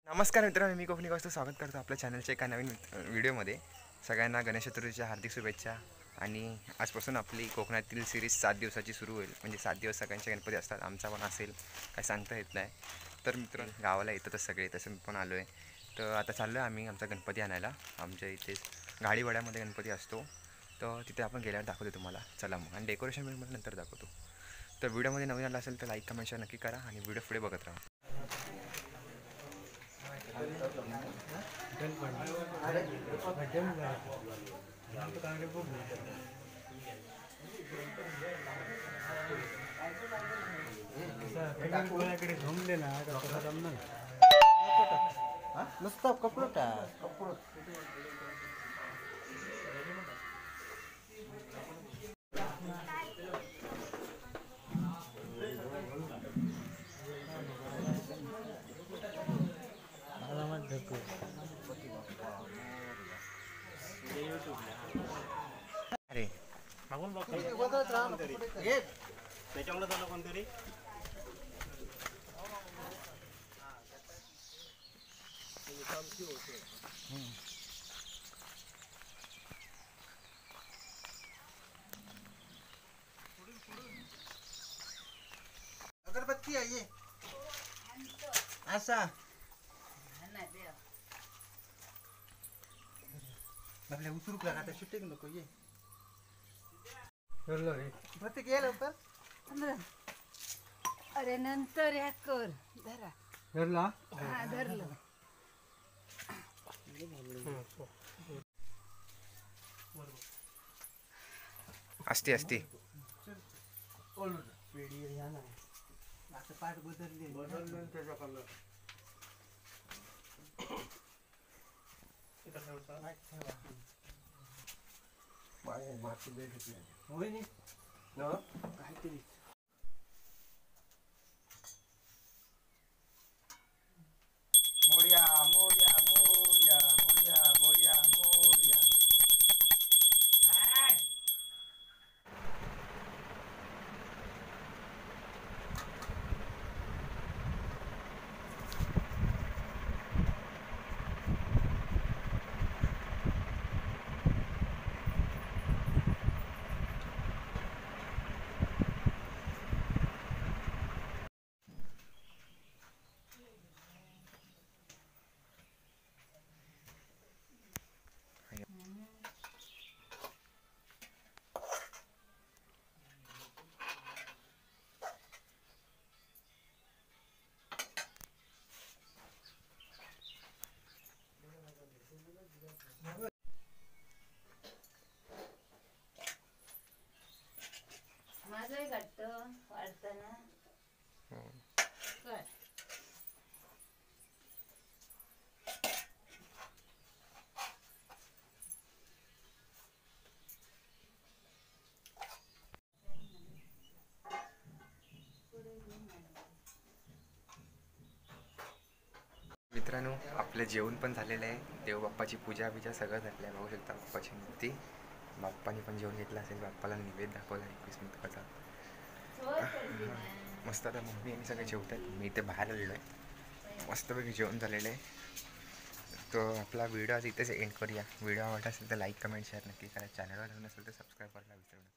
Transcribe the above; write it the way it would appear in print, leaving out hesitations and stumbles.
नमस्कार मित्रांनो, मी कोकणी वस्तू स्वागत करतो आपल्या चॅनलच्या एका नवीन व्हिडिओमध्ये. सगळ्यांना गणेश चतुर्थीच्या हार्दिक शुभेच्छा. आणि आजपासून आपली कोकणातील सिरीज 7 दिवसाची सुरू होईल. म्हणजे 7 दिवस सगळ्यांचे गणपती असतात, आमचा पण असेल, काय सांगता येत नाही. तर मित्रांनो, गावाला येतातच सगळे, तसं मी पण आलो आहे. तर आता चाललो आहे आम्ही आमचा गणपती आणायला. आमच्या इथे गाडीवाड्यामध्ये गणपती असतो, तर तिथे आपण गेल्यावर दाखवतो तुम्हाला. चला मग, आणि डेकोरेशन मी मला नंतर दाखवतो. तर व्हिडिओमध्ये नवीन आला असेल तर लाईक कमेंट शेअर नक्की करा आणि व्हिडिओ पुढे बघत राहा. झोमले ना नुसतं कपडं अरे मागून बघ त्याच्यामुळे झालं कोणतरी अगरबत्ती आहे असा आपल्या उतरूक लागा आता सुट्टी नको ये प्रत्येक ये लवकर. अरे नंतर ह्या कर धरा धरला हा धरलं. असते असते. पेढी घ्या ना आता पाठ बदलले त्याचा कलर होय नी काहीतरी मोर्या मोर्या मोर्या मोर्या मोर्या मोर्या. माझंही घट्ट वाढताना काय मित्रांनो, आपलं जेवण पण झालेलं आहे. देवबाप्पाची पूजा बिजा सगळं झालेलं आहे. बघू शकता बाप्पाची मूर्ती. बाप्पानी पण जेवण घेतलं असेल. बाप्पाला निवेद दाखवला 21 मिनिटाचा. मस्त. आता मम्मी आणि सगळे जेवत आहेत. मी इथे बाहेर आलेलो आहे. मस्तपैकी जेवण झालेलं आहे. तो आपला व्हिडिओ आज इथेच एंड करूया. व्हिडिओ आवडला असेल तर लाईक कमेंट शेअर नक्की करा. चॅनलवर नसेल तर सबस्क्राईब करायला विसरू नका.